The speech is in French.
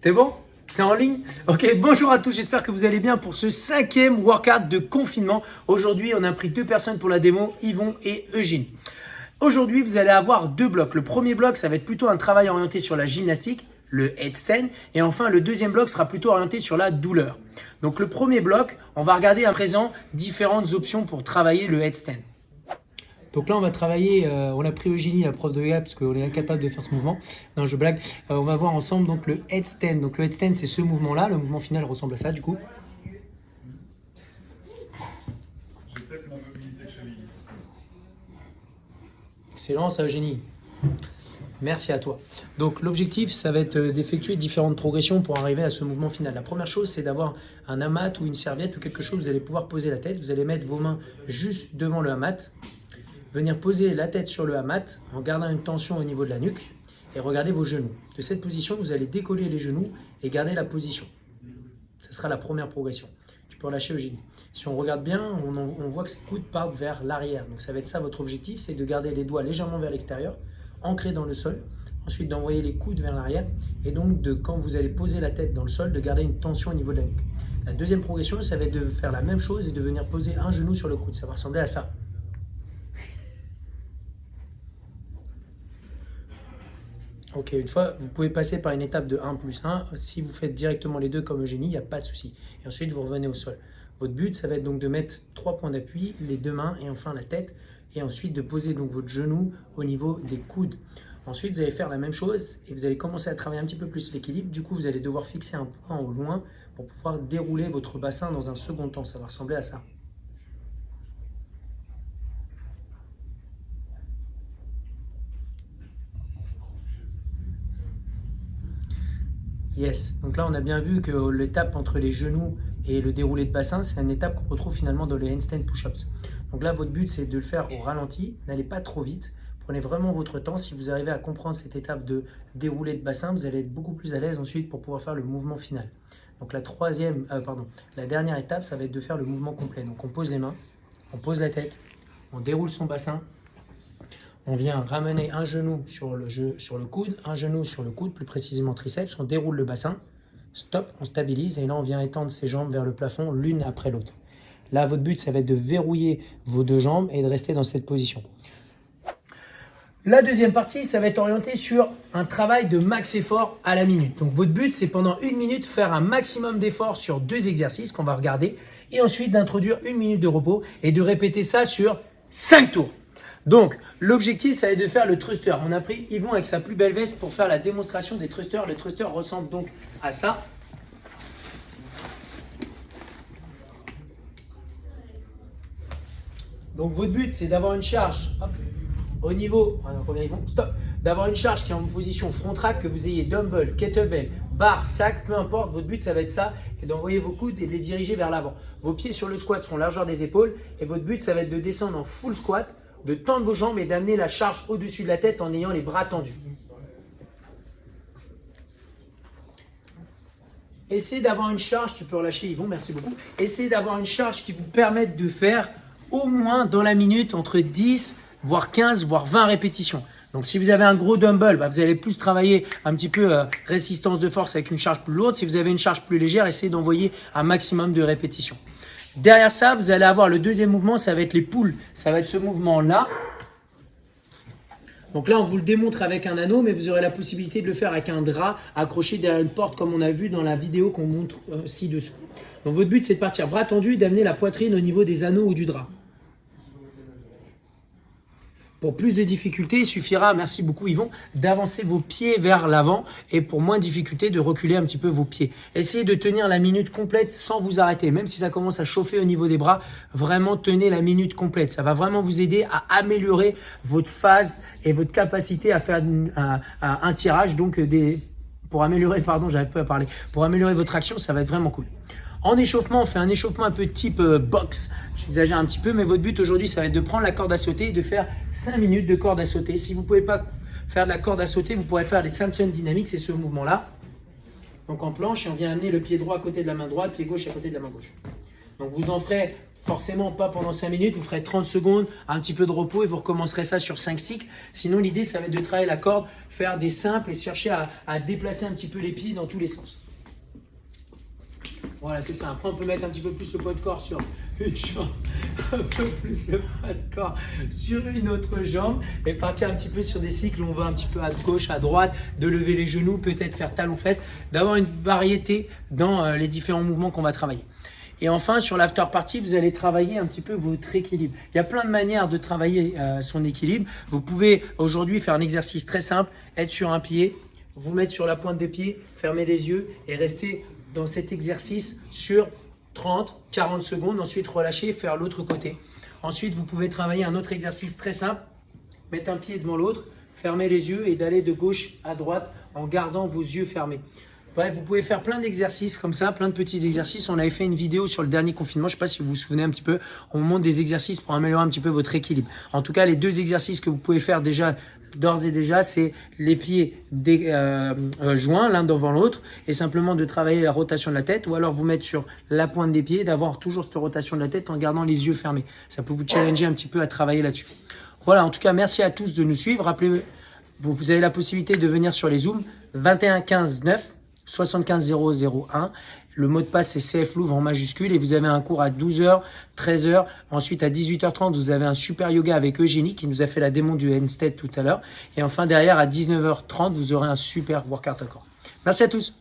C'est bon? C'est en ligne? Ok, bonjour à tous, j'espère que vous allez bien pour ce 5e workout de confinement. Aujourd'hui, on a pris 2 personnes pour la démo, Yvon et Eugénie. Aujourd'hui, vous allez avoir 2 blocs. Le premier bloc, ça va être plutôt un travail orienté sur la gymnastique, le headstand. Et enfin, le deuxième bloc sera plutôt orienté sur la douleur. Donc le premier bloc, on va regarder à présent différentes options pour travailler le headstand. Donc là, on va travailler, on a pris Eugénie, la prof de yoga, parce qu'on est incapable de faire ce mouvement. Non, je blague. On va voir ensemble donc, le headstand. Donc le headstand, c'est ce mouvement-là. Le mouvement final ressemble à ça, du coup. J'ai peut-être ma mobilité de cheville. Excellent, ça, Eugénie. Merci à toi. Donc l'objectif, ça va être d'effectuer différentes progressions pour arriver à ce mouvement final. La première chose, c'est d'avoir un hamat ou une serviette ou quelque chose où vous allez pouvoir poser la tête. Vous allez mettre vos mains juste devant le hamat. Venir poser la tête sur le hamat en gardant une tension au niveau de la nuque et regardez vos genoux. De cette position, vous allez décoller les genoux et garder la position. Ce sera la première progression. Tu peux relâcher Eugénie. Si on regarde bien, on voit que ces coudes partent vers l'arrière. Donc ça va être ça votre objectif, c'est de garder les doigts légèrement vers l'extérieur, ancrés dans le sol. Ensuite d'envoyer les coudes vers l'arrière et donc quand vous allez poser la tête dans le sol, de garder une tension au niveau de la nuque. La deuxième progression, ça va être de faire la même chose et de venir poser un genou sur le coude. Ça va ressembler à ça. Ok, une fois, vous pouvez passer par une étape de 1 plus 1. Si vous faites directement les deux comme Eugénie, il n'y a pas de souci. Et ensuite, vous revenez au sol. Votre but, ça va être donc de mettre 3 points d'appui, les 2 mains et enfin la tête. Et ensuite, de poser donc votre genou au niveau des coudes. Ensuite, vous allez faire la même chose et vous allez commencer à travailler un petit peu plus l'équilibre. Du coup, vous allez devoir fixer un point au loin pour pouvoir dérouler votre bassin dans un second temps. Ça va ressembler à ça. Yes, donc là on a bien vu que l'étape entre les genoux et le déroulé de bassin, c'est une étape qu'on retrouve finalement dans les handstand push-ups. Donc là votre but c'est de le faire au ralenti, n'allez pas trop vite, prenez vraiment votre temps. Si vous arrivez à comprendre cette étape de déroulé de bassin, vous allez être beaucoup plus à l'aise ensuite pour pouvoir faire le mouvement final. Donc la dernière étape, ça va être de faire le mouvement complet. Donc on pose les mains, on pose la tête, on déroule son bassin. On vient ramener un genou sur le coude, un genou sur le coude, plus précisément triceps. On déroule le bassin, stop, on stabilise et là on vient étendre ses jambes vers le plafond l'une après l'autre. Là, votre but, ça va être de verrouiller vos 2 jambes et de rester dans cette position. La deuxième partie, ça va être orienté sur un travail de max effort à la minute. Donc votre but, c'est pendant 1 minute faire un maximum d'efforts sur 2 exercices qu'on va regarder et ensuite d'introduire 1 minute de repos et de répéter ça sur 5 tours. Donc, l'objectif, ça va être de faire le thruster. On a pris Yvon avec sa plus belle veste pour faire la démonstration des thrusters. Le thruster ressemble donc à ça. Donc, votre but, c'est d'avoir une charge au niveau, d'avoir une charge qui est en position front rack, que vous ayez dumbbell, kettlebell, barre, sac, peu importe. Votre but, ça va être ça, et d'envoyer vos coudes et de les diriger vers l'avant. Vos pieds sur le squat seront largeur des épaules, et votre but, ça va être de descendre en full squat, de tendre vos jambes et d'amener la charge au-dessus de la tête en ayant les bras tendus. Essayez d'avoir une charge, tu peux relâcher Yvon, merci beaucoup. Essayez d'avoir une charge qui vous permette de faire au moins dans la minute entre 10, voire 15, voire 20 répétitions. Donc si vous avez un gros dumbbell, vous allez plus travailler un petit peu résistance de force avec une charge plus lourde. Si vous avez une charge plus légère, essayez d'envoyer un maximum de répétitions. Derrière ça, vous allez avoir le deuxième mouvement, ça va être les poules. Ça va être ce mouvement-là. Donc là, on vous le démontre avec un anneau, mais vous aurez la possibilité de le faire avec un drap accroché derrière une porte, comme on a vu dans la vidéo qu'on montre ci-dessous. Donc votre but, c'est de partir bras tendus et d'amener la poitrine au niveau des anneaux ou du drap. Pour plus de difficultés, il suffira, merci beaucoup Yvon, d'avancer vos pieds vers l'avant et pour moins de difficultés, de reculer un petit peu vos pieds. Essayez de tenir la minute complète sans vous arrêter. Même si ça commence à chauffer au niveau des bras, vraiment tenez la minute complète. Ça va vraiment vous aider à améliorer votre phase et votre capacité à faire un tirage. Donc pour améliorer votre action, ça va être vraiment cool. En échauffement, on fait un échauffement un peu type boxe. J'exagère un petit peu, mais votre but aujourd'hui, ça va être de prendre la corde à sauter et de faire 5 minutes de corde à sauter. Si vous ne pouvez pas faire de la corde à sauter, vous pourrez faire des Samson dynamiques, c'est ce mouvement-là. Donc en planche, et on vient amener le pied droit à côté de la main droite, le pied gauche à côté de la main gauche. Donc vous en ferez forcément pas pendant 5 minutes, vous ferez 30 secondes, un petit peu de repos et vous recommencerez ça sur 5 cycles. Sinon, l'idée, ça va être de travailler la corde, faire des simples et chercher à déplacer un petit peu les pieds dans tous les sens. Voilà, c'est ça. Après, on peut mettre un petit peu plus le poids de corps sur une jambe, un peu plus le poids de corps sur une autre jambe et partir un petit peu sur des cycles où on va un petit peu à gauche, à droite, de lever les genoux, peut-être faire talon-fesse, d'avoir une variété dans les différents mouvements qu'on va travailler. Et enfin, sur l'after party, vous allez travailler un petit peu votre équilibre. Il y a plein de manières de travailler son équilibre. Vous pouvez aujourd'hui faire un exercice très simple, être sur un pied, vous mettre sur la pointe des pieds, fermer les yeux et rester dans cet exercice sur 30, 40 secondes. Ensuite, relâcher, faire l'autre côté. Ensuite, vous pouvez travailler un autre exercice très simple, mettre un pied devant l'autre, fermer les yeux et d'aller de gauche à droite en gardant vos yeux fermés. Bref, vous pouvez faire plein d'exercices comme ça, plein de petits exercices. On avait fait une vidéo sur le dernier confinement, je ne sais pas si vous vous souvenez un petit peu, on montre des exercices pour améliorer un petit peu votre équilibre. En tout cas, les 2 exercices que vous pouvez faire déjà, d'ores et déjà, c'est les pieds joints l'un devant l'autre et simplement de travailler la rotation de la tête ou alors vous mettre sur la pointe des pieds, d'avoir toujours cette rotation de la tête en gardant les yeux fermés. Ça peut vous challenger un petit peu à travailler là-dessus. Voilà, en tout cas, merci à tous de nous suivre. Rappelez-vous, vous avez la possibilité de venir sur les Zooms 21 15 9 75 001. Le mot de passe, c'est CF Louvre en majuscule et vous avez un cours à 12h, 13h. Ensuite, à 18h30, vous avez un super yoga avec Eugénie qui nous a fait la démo du handstand tout à l'heure. Et enfin, derrière, à 19h30, vous aurez un super workout encore. Merci à tous.